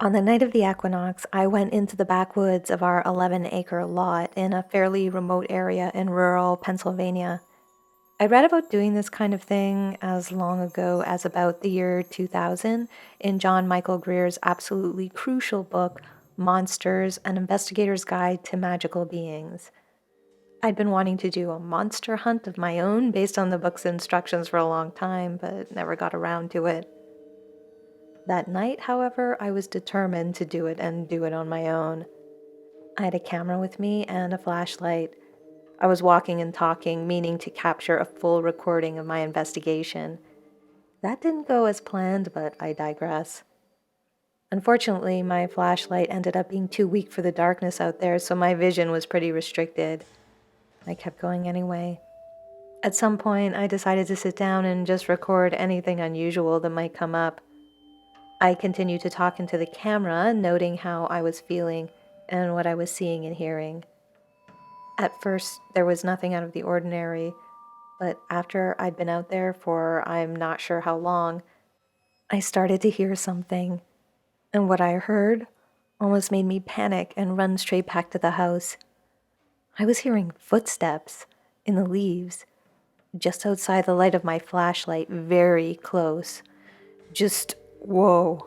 On the night of the equinox, I went into the backwoods of our 11-acre lot in a fairly remote area in rural Pennsylvania. I read about doing this kind of thing as long ago as about the year 2000 in John Michael Greer's absolutely crucial book, Monsters: An Investigator's Guide to Magical Beings. I'd been wanting to do a monster hunt of my own based on the book's instructions for a long time, but never got around to it. That night, however, I was determined to do it and do it on my own. I had a camera with me and a flashlight. I was walking and talking, meaning to capture a full recording of my investigation. That didn't go as planned, but I digress. Unfortunately, my flashlight ended up being too weak for the darkness out there, so my vision was pretty restricted. I kept going anyway. At some point, I decided to sit down and just record anything unusual that might come up. I continued to talk into the camera, noting how I was feeling and what I was seeing and hearing. At first, there was nothing out of the ordinary, but after I'd been out there for I'm not sure how long, I started to hear something, and what I heard almost made me panic and run straight back to the house. I was hearing footsteps in the leaves, just outside the light of my flashlight, very close. Just, whoa.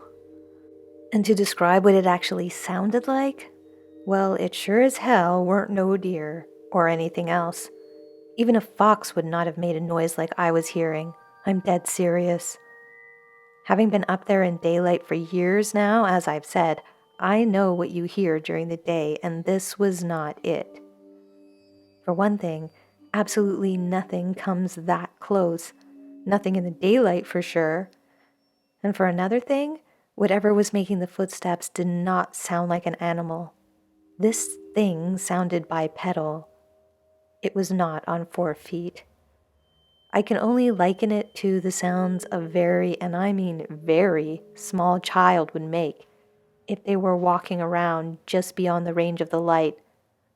And to describe what it actually sounded like, well, it sure as hell weren't no deer or anything else. Even a fox would not have made a noise like I was hearing. I'm dead serious. Having been up there in daylight for years now, as I've said, I know what you hear during the day, and this was not it. For one thing, absolutely nothing comes that close. Nothing in the daylight for sure. And for another thing, whatever was making the footsteps did not sound like an animal. This thing sounded bipedal. It was not on 4 feet. I can only liken it to the sounds a very, and I mean very, small child would make if they were walking around just beyond the range of the light,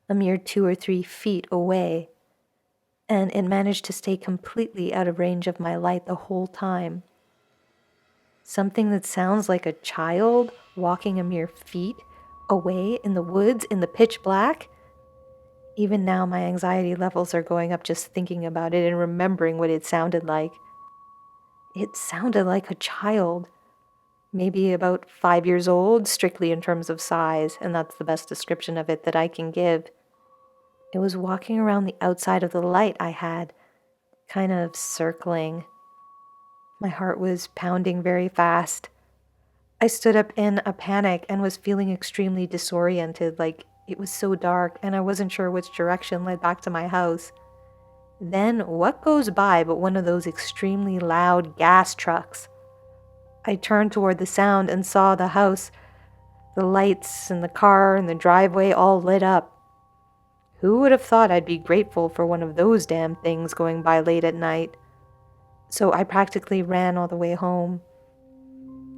a mere 2 or 3 feet away. And it managed to stay completely out of range of my light the whole time. Something that sounds like a child walking a mere feet away in the woods in the pitch black? Even now, my anxiety levels are going up just thinking about it and remembering what it sounded like. It sounded like a child, maybe about 5 years old, strictly in terms of size, and that's the best description of it that I can give. It was walking around the outside of the light I had, kind of circling. My heart was pounding very fast. I stood up in a panic and was feeling extremely disoriented, like it was so dark and I wasn't sure which direction led back to my house. Then what goes by but one of those extremely loud gas trucks? I turned toward the sound and saw the house, the lights and the car and the driveway all lit up. Who would have thought I'd be grateful for one of those damn things going by late at night? So I practically ran all the way home.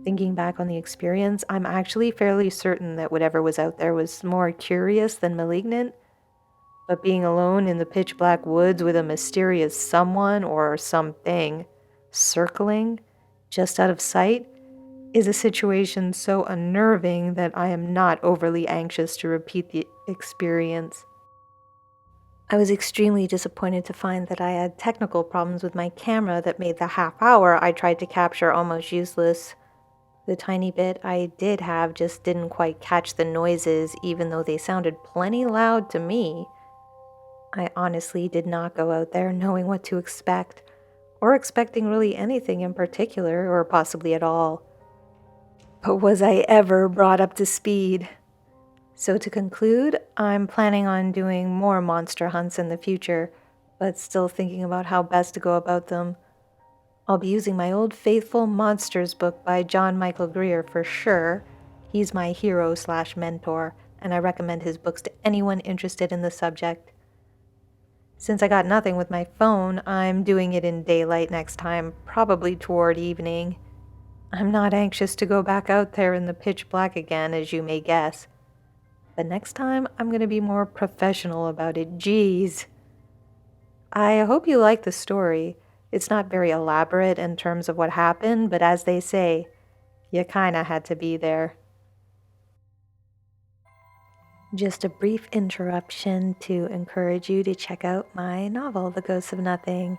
Thinking back on the experience, I'm actually fairly certain that whatever was out there was more curious than malignant. But being alone in the pitch black woods with a mysterious someone or something circling just out of sight is a situation so unnerving that I am not overly anxious to repeat the experience. I was extremely disappointed to find that I had technical problems with my camera that made the half hour I tried to capture almost useless. The tiny bit I did have just didn't quite catch the noises, even though they sounded plenty loud to me. I honestly did not go out there knowing what to expect, or expecting really anything in particular, or possibly at all. But was I ever brought up to speed? So to conclude, I'm planning on doing more monster hunts in the future, but still thinking about how best to go about them. I'll be using my old faithful Monsters book by John Michael Greer for sure. He's my hero/mentor, and I recommend his books to anyone interested in the subject. Since I got nothing with my phone, I'm doing it in daylight next time, probably toward evening. I'm not anxious to go back out there in the pitch black again, as you may guess. But next time, I'm going to be more professional about it. Jeez. I hope you like the story. It's not very elaborate in terms of what happened, but as they say, you kinda had to be there. Just a brief interruption to encourage you to check out my novel, The Ghosts of Nothing.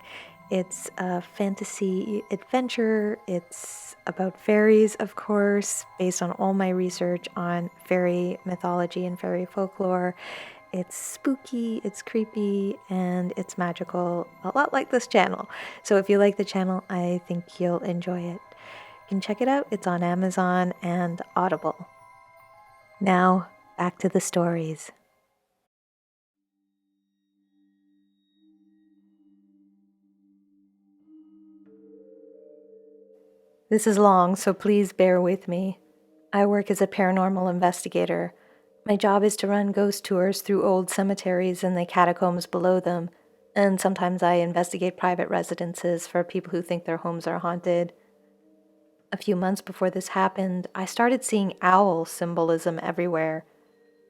It's a fantasy adventure. It's about fairies, of course, based on all my research on fairy mythology and fairy folklore. It's spooky, it's creepy, and it's magical, a lot like this channel. So if you like the channel, I think you'll enjoy it. You can check it out. It's on Amazon and Audible. Now, back to the stories. This is long, so please bear with me. I work as a paranormal investigator. My job is to run ghost tours through old cemeteries and the catacombs below them, and sometimes I investigate private residences for people who think their homes are haunted. A few months before this happened, I started seeing owl symbolism everywhere.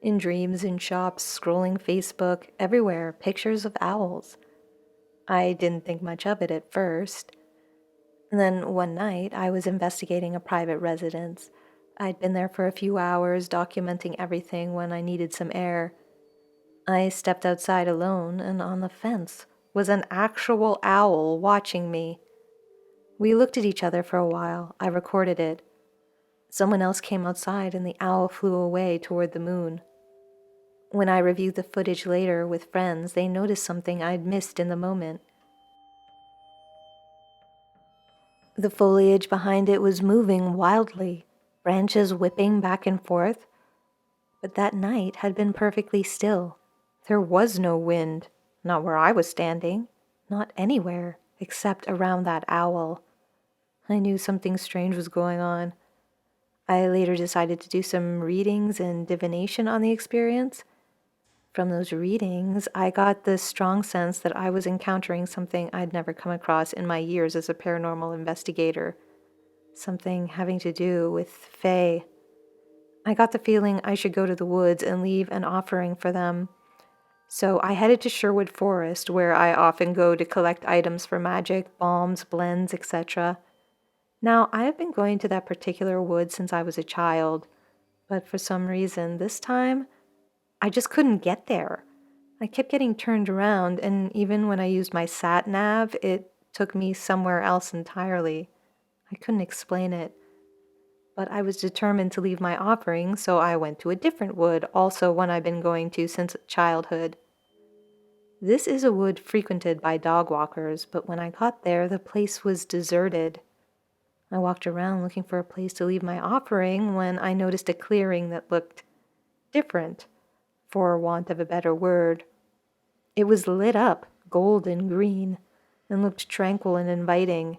In dreams, in shops, scrolling Facebook, everywhere, pictures of owls. I didn't think much of it at first. And then one night, I was investigating a private residence. I'd been there for a few hours, documenting everything when I needed some air. I stepped outside alone, and on the fence was an actual owl watching me. We looked at each other for a while. I recorded it. Someone else came outside, and the owl flew away toward the moon. When I reviewed the footage later with friends, they noticed something I'd missed in the moment. The foliage behind it was moving wildly, branches whipping back and forth. But that night had been perfectly still. There was no wind, not where I was standing, not anywhere except around that owl. I knew something strange was going on. I later decided to do some readings and divination on the experience. From those readings, I got the strong sense that I was encountering something I'd never come across in my years as a paranormal investigator. Something having to do with Fae. I got the feeling I should go to the woods and leave an offering for them. So I headed to Sherwood Forest, where I often go to collect items for magic, balms, blends, etc. Now, I have been going to that particular wood since I was a child, but for some reason, this time, I just couldn't get there. I kept getting turned around, and even when I used my sat nav, it took me somewhere else entirely. I couldn't explain it. But I was determined to leave my offering, so I went to a different wood, also one I've been going to since childhood. This is a wood frequented by dog walkers, but when I got there, the place was deserted. I walked around looking for a place to leave my offering when I noticed a clearing that looked different, for want of a better word. It was lit up, gold and green, and looked tranquil and inviting.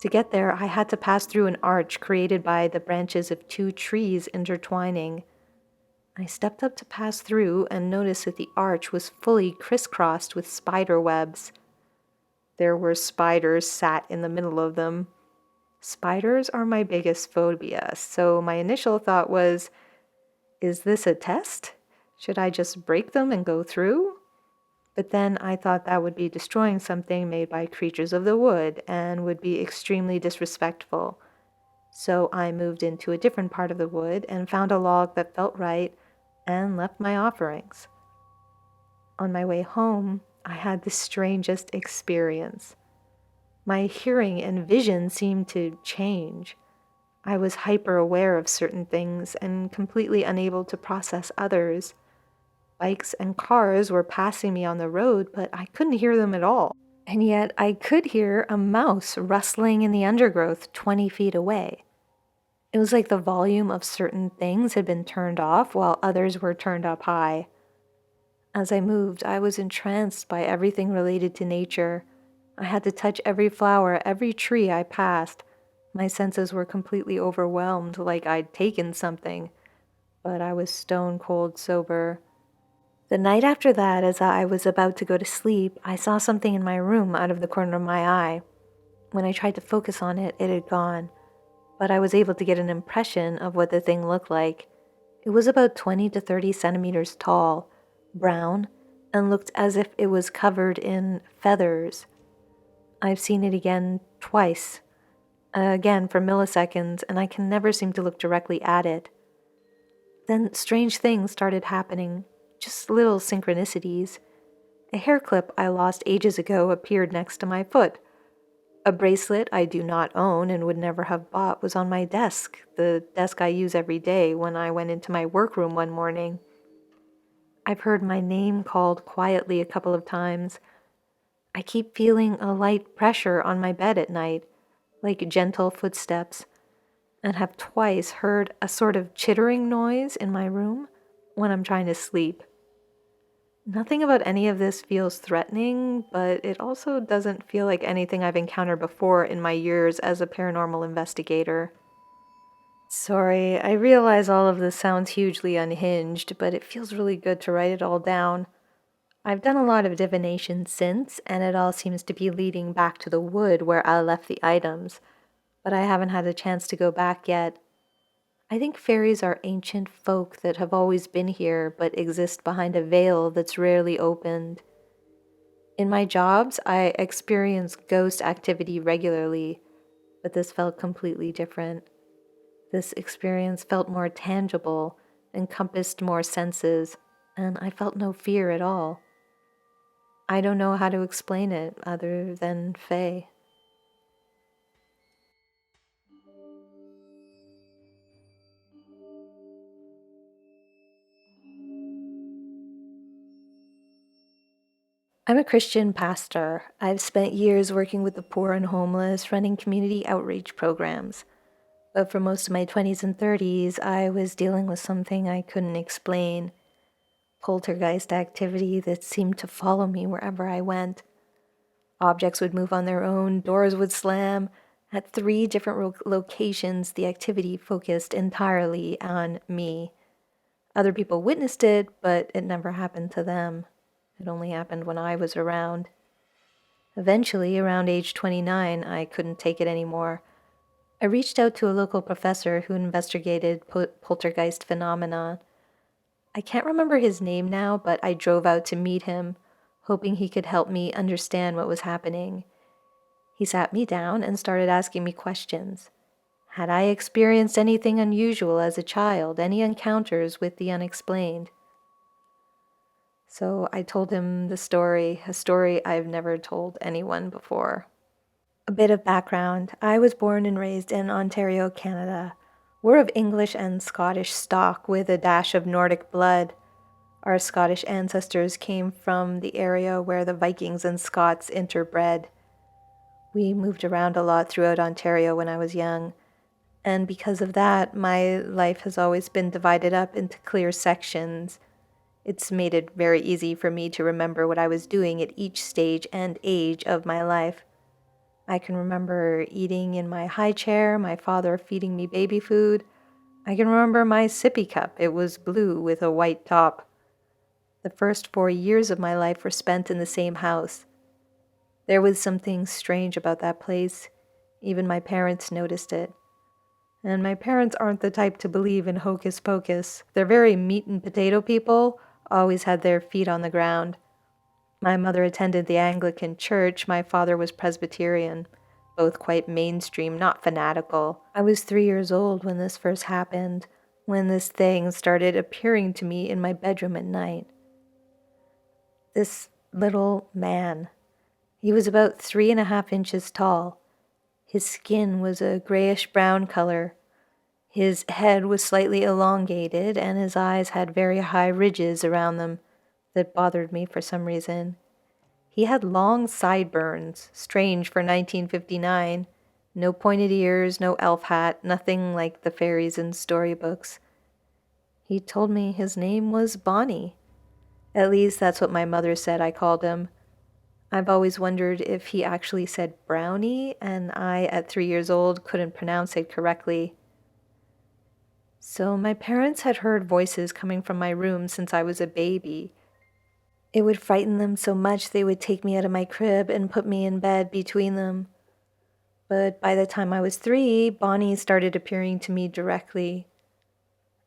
To get there, I had to pass through an arch created by the branches of two trees intertwining. I stepped up to pass through and noticed that the arch was fully crisscrossed with spider webs. There were spiders sat in the middle of them. Spiders are my biggest phobia, so my initial thought was, is this a test? Should I just break them and go through? But then I thought that would be destroying something made by creatures of the wood and would be extremely disrespectful. So I moved into a different part of the wood and found a log that felt right and left my offerings. On my way home, I had the strangest experience. My hearing and vision seemed to change. I was hyper aware of certain things and completely unable to process others. Bikes and cars were passing me on the road, but I couldn't hear them at all. And yet I could hear a mouse rustling in the undergrowth 20 feet away. It was like the volume of certain things had been turned off while others were turned up high. As I moved, I was entranced by everything related to nature. I had to touch every flower, every tree I passed. My senses were completely overwhelmed, like I'd taken something, but I was stone cold sober. The night after that, as I was about to go to sleep, I saw something in my room out of the corner of my eye. When I tried to focus on it, it had gone, but I was able to get an impression of what the thing looked like. It was about 20 to 30 centimeters tall, brown, and looked as if it was covered in feathers. I've seen it again twice, again for milliseconds, and I can never seem to look directly at it. Then strange things started happening, just little synchronicities. A hair clip I lost ages ago appeared next to my foot. A bracelet I do not own and would never have bought was on my desk, the desk I use every day, when I went into my workroom one morning. I've heard my name called quietly a couple of times. I keep feeling a light pressure on my bed at night, like gentle footsteps, and have twice heard a sort of chittering noise in my room when I'm trying to sleep. Nothing about any of this feels threatening, but it also doesn't feel like anything I've encountered before in my years as a paranormal investigator. Sorry, I realize all of this sounds hugely unhinged, but it feels really good to write it all down. I've done a lot of divination since, and it all seems to be leading back to the wood where I left the items, but I haven't had a chance to go back yet. I think fairies are ancient folk that have always been here but exist behind a veil that's rarely opened. In my jobs, I experience ghost activity regularly, but this felt completely different. This experience felt more tangible, encompassed more senses, and I felt no fear at all. I don't know how to explain it other than Fae. I'm a Christian pastor. I've spent years working with the poor and homeless, running community outreach programs. But for most of my 20s and 30s, I was dealing with something I couldn't explain: poltergeist activity that seemed to follow me wherever I went. Objects would move on their own, doors would slam. At three different locations, the activity focused entirely on me. Other people witnessed it, but it never happened to them. It only happened when I was around. Eventually, around age 29, I couldn't take it anymore. I reached out to a local professor who investigated poltergeist phenomena. I can't remember his name now, but I drove out to meet him, hoping he could help me understand what was happening. He sat me down and started asking me questions. Had I experienced anything unusual as a child, any encounters with the unexplained? So I told him the story, a story I've never told anyone before. A bit of background: I was born and raised in Ontario, Canada. We're of English and Scottish stock with a dash of Nordic blood. Our Scottish ancestors came from the area where the Vikings and Scots interbred. We moved around a lot throughout Ontario when I was young, and because of that, my life has always been divided up into clear sections. It's made it very easy for me to remember what I was doing at each stage and age of my life. I can remember eating in my high chair, my father feeding me baby food. I can remember my sippy cup. It was blue with a white top. The first 4 years of my life were spent in the same house. There was something strange about that place. Even my parents noticed it. And my parents aren't the type to believe in hocus pocus. They're very meat and potato people, always had their feet on the ground. My mother attended the Anglican church. My father was Presbyterian, both quite mainstream, not fanatical. I was 3 years old when this first happened, when this thing started appearing to me in my bedroom at night. This little man. He was about 3.5 inches tall. His skin was a grayish-brown color. His head was slightly elongated, and his eyes had very high ridges around them that bothered me for some reason. He had long sideburns, strange for 1959. No pointed ears, no elf hat, nothing like the fairies in storybooks. He told me his name was Bonnie. At least that's what my mother said I called him. I've always wondered if he actually said brownie, and I, at 3 years old, couldn't pronounce it correctly. So my parents had heard voices coming from my room since I was a baby. It would frighten them so much they would take me out of my crib and put me in bed between them. But by the time I was 3, Bonnie started appearing to me directly.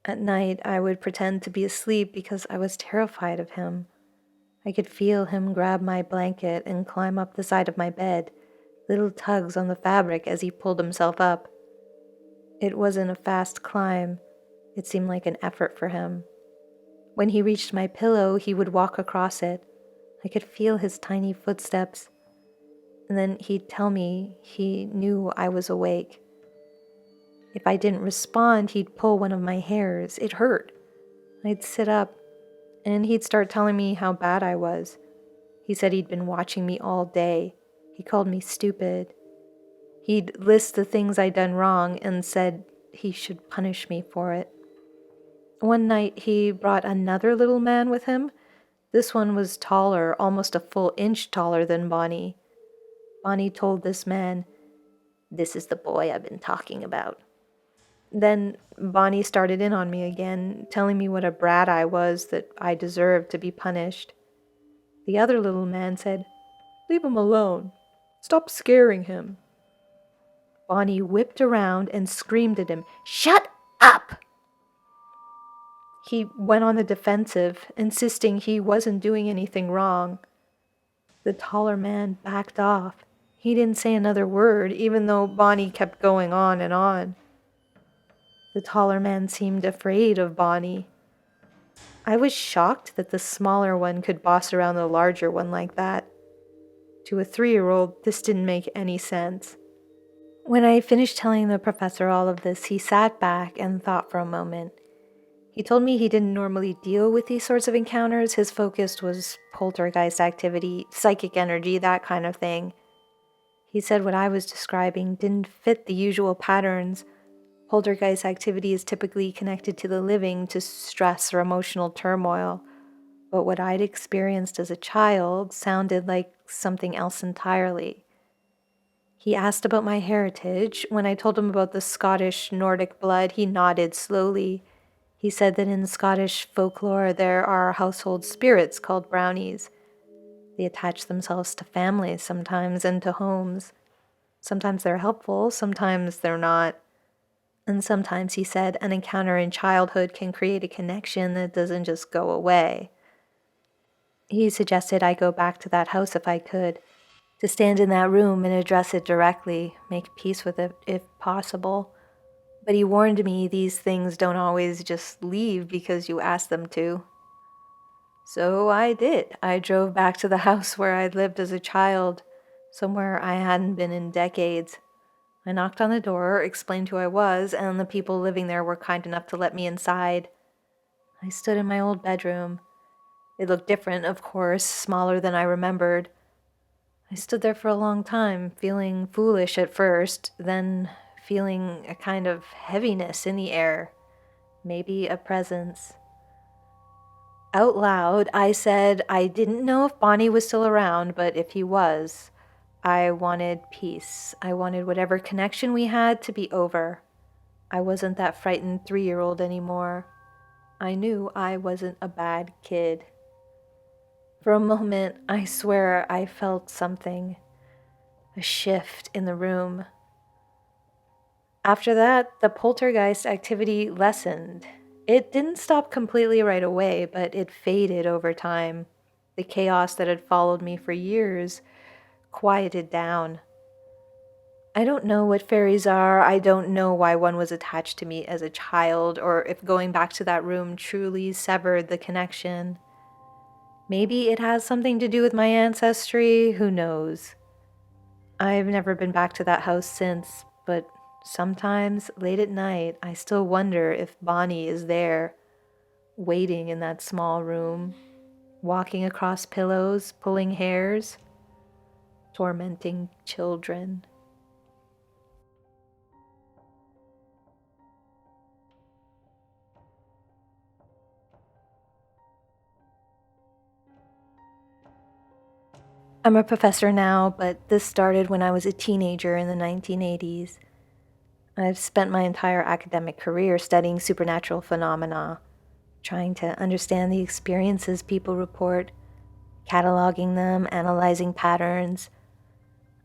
At night, I would pretend to be asleep because I was terrified of him. I could feel him grab my blanket and climb up the side of my bed, little tugs on the fabric as he pulled himself up. It wasn't a fast climb. It seemed like an effort for him. When he reached my pillow, he would walk across it. I could feel his tiny footsteps. And then he'd tell me he knew I was awake. If I didn't respond, he'd pull one of my hairs. It hurt. I'd sit up, and he'd start telling me how bad I was. He said he'd been watching me all day. He called me stupid. He'd list the things I'd done wrong and said he should punish me for it. One night, he brought another little man with him. This one was taller, almost a full inch taller than Bonnie. Bonnie told this man, "This is the boy I've been talking about." Then Bonnie started in on me again, telling me what a brat I was, that I deserved to be punished. The other little man said, "Leave him alone. Stop scaring him." Bonnie whipped around and screamed at him, "Shut up!" He went on the defensive, insisting he wasn't doing anything wrong. The taller man backed off. He didn't say another word, even though Bonnie kept going on and on. The taller man seemed afraid of Bonnie. I was shocked that the smaller one could boss around the larger one like that. To a 3-year-old, this didn't make any sense. When I finished telling the professor all of this, he sat back and thought for a moment. He told me he didn't normally deal with these sorts of encounters. His focus was poltergeist activity, psychic energy, that kind of thing. He said what I was describing didn't fit the usual patterns. Poltergeist activity is typically connected to the living, to stress or emotional turmoil. But what I'd experienced as a child sounded like something else entirely. He asked about my heritage. When I told him about the Scottish Nordic blood, he nodded slowly. He said that in Scottish folklore there are household spirits called brownies. They attach themselves to families sometimes and to homes. Sometimes they're helpful, sometimes they're not. And sometimes, he said, an encounter in childhood can create a connection that doesn't just go away. He suggested I go back to that house if I could, to stand in that room and address it directly, make peace with it if possible. But he warned me these things don't always just leave because you ask them to. So I did. I drove back to the house where I'd lived as a child, somewhere I hadn't been in decades. I knocked on the door, explained who I was, and the people living there were kind enough to let me inside. I stood in my old bedroom. It looked different, of course, smaller than I remembered. I stood there for a long time, feeling foolish at first, then feeling a kind of heaviness in the air, maybe a presence. Out loud, I said I didn't know if Bonnie was still around, but if he was, I wanted peace. I wanted whatever connection we had to be over. I wasn't that frightened 3-year-old anymore. I knew I wasn't a bad kid. For a moment, I swear I felt something, a shift in the room. After that, the poltergeist activity lessened. It didn't stop completely right away, but it faded over time. The chaos that had followed me for years quieted down. I don't know what fairies are. I don't know why one was attached to me as a child, or if going back to that room truly severed the connection. Maybe it has something to do with my ancestry, who knows? I've never been back to that house since, but sometimes, late at night, I still wonder if Bonnie is there, waiting in that small room, walking across pillows, pulling hairs, tormenting children. I'm a professor now, but this started when I was a teenager in the 1980s. I've spent my entire academic career studying supernatural phenomena, trying to understand the experiences people report, cataloging them, analyzing patterns.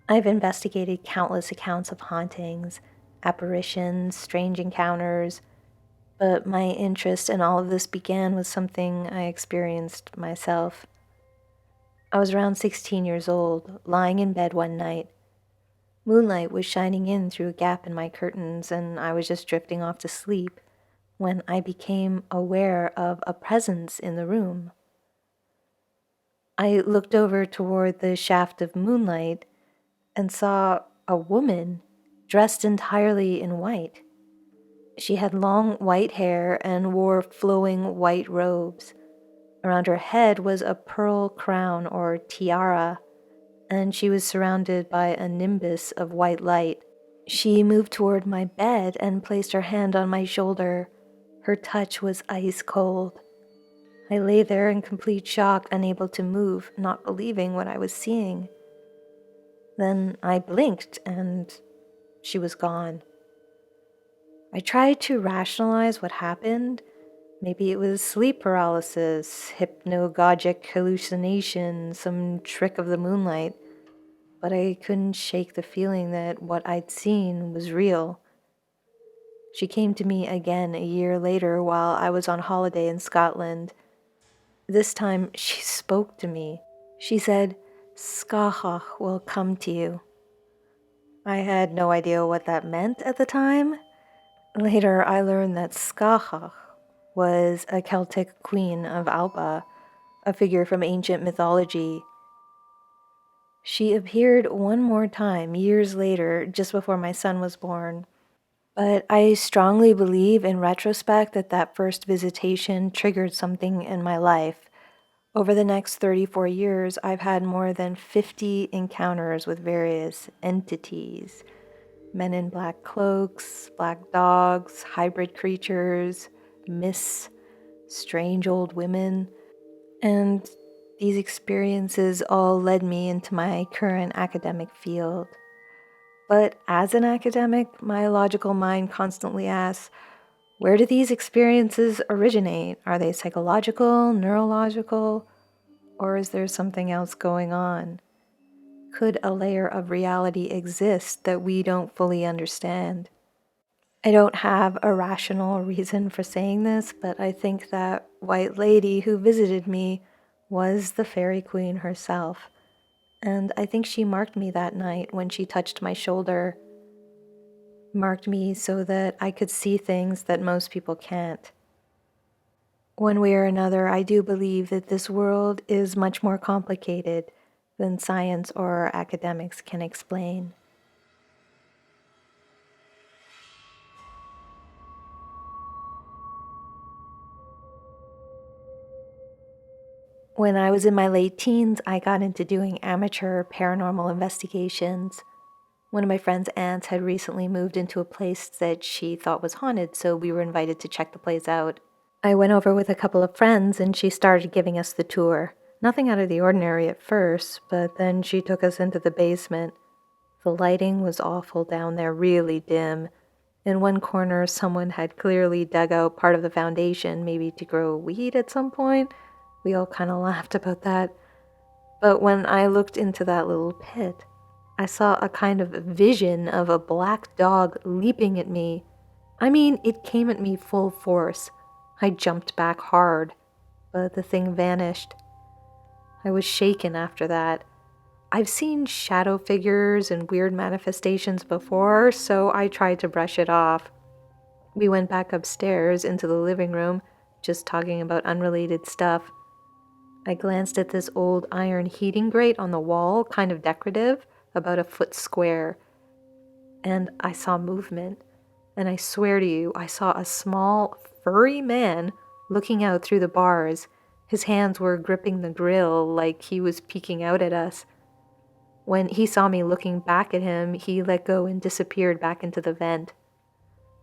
I've investigated countless accounts of hauntings, apparitions, strange encounters, but my interest in all of this began with something I experienced myself. I was around 16 years old, lying in bed one night. Moonlight was shining in through a gap in my curtains, and I was just drifting off to sleep when I became aware of a presence in the room. I looked over toward the shaft of moonlight and saw a woman dressed entirely in white. She had long white hair and wore flowing white robes. Around her head was a pearl crown or tiara, and she was surrounded by a nimbus of white light. She moved toward my bed and placed her hand on my shoulder. Her touch was ice cold. I lay there in complete shock, unable to move, not believing what I was seeing. Then I blinked and she was gone. I tried to rationalize what happened. Maybe it was sleep paralysis, hypnagogic hallucination, some trick of the moonlight. But I couldn't shake the feeling that what I'd seen was real. She came to me again a year later while I was on holiday in Scotland. This time she spoke to me. She said, "Skahach will come to you." I had no idea what that meant at the time. Later, I learned that Skahach was a Celtic queen of Alba, a figure from ancient mythology. She appeared one more time years later, just before my son was born. But I strongly believe in retrospect that that first visitation triggered something in my life. Over the next 34 years, I've had more than 50 encounters with various entities. Men in black cloaks, black dogs, hybrid creatures, myths, strange old women. And these experiences all led me into my current academic field. But as an academic, my logical mind constantly asks, where do these experiences originate? Are they psychological, neurological, or is there something else going on? Could a layer of reality exist that we don't fully understand? I don't have a rational reason for saying this, but I think that white lady who visited me was the fairy queen herself. And I think she marked me that night when she touched my shoulder, marked me so that I could see things that most people can't. One way or another, I do believe that this world is much more complicated than science or academics can explain. When I was in my late teens, I got into doing amateur paranormal investigations. One of my friend's aunts had recently moved into a place that she thought was haunted, so we were invited to check the place out. I went over with a couple of friends and she started giving us the tour. Nothing out of the ordinary at first, but then she took us into the basement. The lighting was awful down there, really dim. In one corner, someone had clearly dug out part of the foundation, maybe to grow weed at some point. We all kind of laughed about that. But when I looked into that little pit, I saw a kind of vision of a black dog leaping at me. I mean, it came at me full force. I jumped back hard, but the thing vanished. I was shaken after that. I've seen shadow figures and weird manifestations before, so I tried to brush it off. We went back upstairs into the living room, just talking about unrelated stuff. I glanced at this old iron heating grate on the wall, kind of decorative, about a foot square, and I saw movement. And I swear to you, I saw a small, furry man looking out through the bars. His hands were gripping the grill like he was peeking out at us. When he saw me looking back at him, he let go and disappeared back into the vent.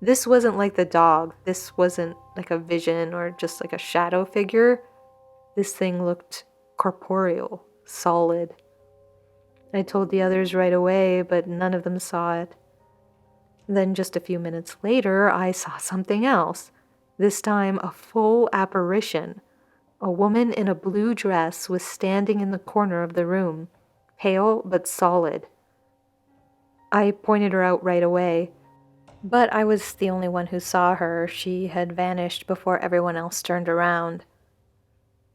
This wasn't like the dog. This wasn't like a vision or just like a shadow figure. This thing looked corporeal, solid. I told the others right away, but none of them saw it. Then just a few minutes later, I saw something else. This time a full apparition. A woman in a blue dress was standing in the corner of the room, pale but solid. I pointed her out right away, but I was the only one who saw her. She had vanished before everyone else turned around.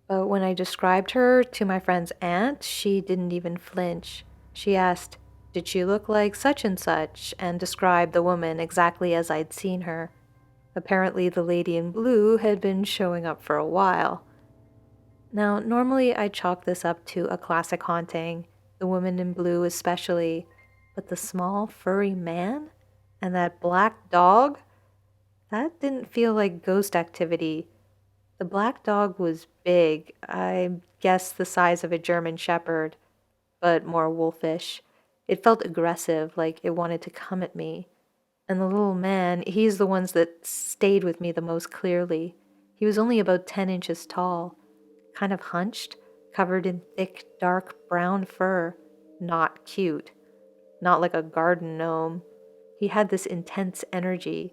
But when I described her to my friend's aunt, she didn't even flinch. She asked, "Did she look like such and such?" and described the woman exactly as I'd seen her. Apparently, the lady in blue had been showing up for a while. Now, normally I chalk this up to a classic haunting, the woman in blue especially, but the small furry man and that black dog, that didn't feel like ghost activity. The black dog was big, I guess the size of a German shepherd, but more wolfish. It felt aggressive, like it wanted to come at me. And the little man, he's the ones that stayed with me the most clearly. He was only about 10 inches tall, kind of hunched, covered in thick, dark brown fur. Not cute. Not like a garden gnome. He had this intense energy,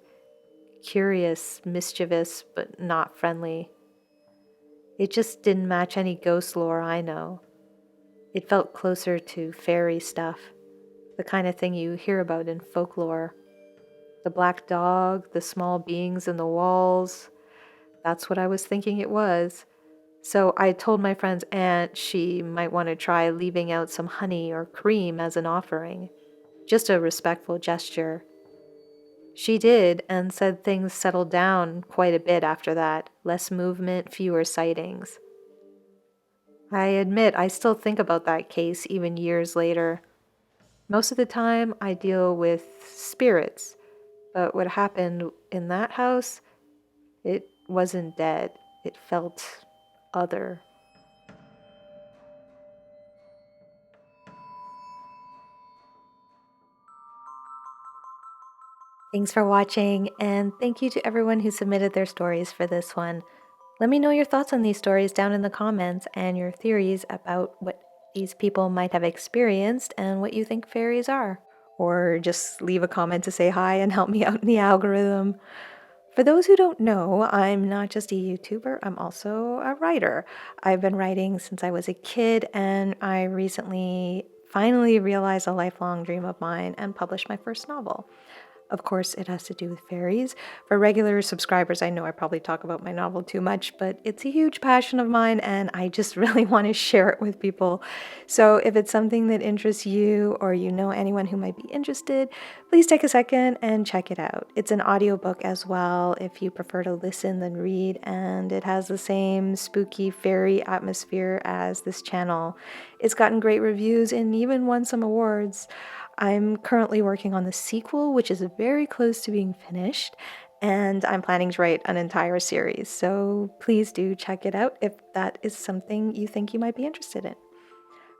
curious, mischievous, but not friendly. It just didn't match any ghost lore I know. It felt closer to fairy stuff, the kind of thing you hear about in folklore. The black dog, the small beings in the walls. That's what I was thinking it was. So I told my friend's aunt she might want to try leaving out some honey or cream as an offering. Just a respectful gesture. She did, and said things settled down quite a bit after that. Less movement, fewer sightings. I admit I still think about that case even years later. Most of the time I deal with spirits, but what happened in that house, it wasn't dead. It felt other. Thanks for watching, and thank you to everyone who submitted their stories for this one. Let me know your thoughts on these stories down in the comments and your theories about what these people might have experienced and what you think fairies are. Or just leave a comment to say hi and help me out in the algorithm. For those who don't know, I'm not just a YouTuber, I'm also a writer. I've been writing since I was a kid, and I recently finally realized a lifelong dream of mine and published my first novel. Of course, it has to do with fairies. For regular subscribers, I know I probably talk about my novel too much, but it's a huge passion of mine and I just really want to share it with people. So if it's something that interests you or you know anyone who might be interested, please take a second and check it out. It's an audiobook as well if you prefer to listen than read, and it has the same spooky fairy atmosphere as this channel. It's gotten great reviews and even won some awards. I'm currently working on the sequel, which is very close to being finished, and I'm planning to write an entire series. So please do check it out if that is something you think you might be interested in.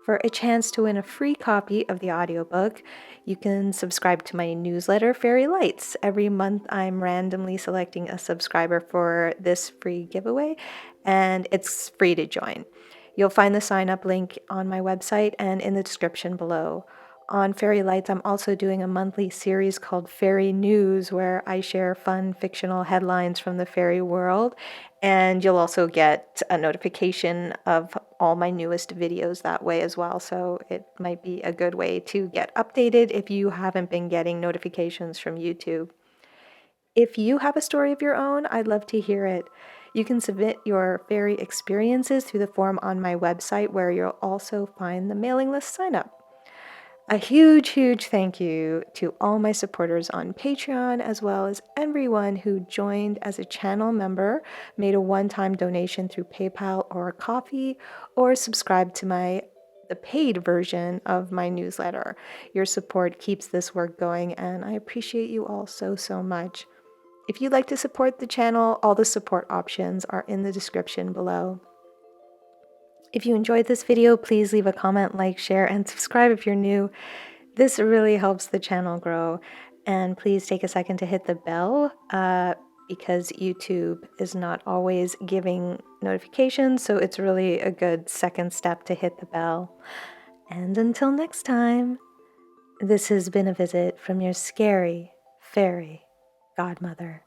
For a chance to win a free copy of the audiobook, you can subscribe to my newsletter, Fairy Lights. Every month, I'm randomly selecting a subscriber for this free giveaway, and it's free to join. You'll find the sign up link on my website and in the description below. On Fairy Lights, I'm also doing a monthly series called Fairy News, where I share fun fictional headlines from the fairy world. And you'll also get a notification of all my newest videos that way as well. So it might be a good way to get updated if you haven't been getting notifications from YouTube. If you have a story of your own, I'd love to hear it. You can submit your fairy experiences through the form on my website, where you'll also find the mailing list sign up. A huge, huge thank you to all my supporters on Patreon, as well as everyone who joined as a channel member, made a one-time donation through PayPal or Ko-fi, or subscribed to the paid version of my newsletter. Your support keeps this work going, and I appreciate you all so, so much. If you'd like to support the channel, all the support options are in the description below. If you enjoyed this video, please leave a comment, like, share, and subscribe if you're new. This really helps the channel grow. And please take a second to hit the bell because YouTube is not always giving notifications, so it's really a good second step to hit the bell. And until next time, this has been a visit from your scary fairy godmother.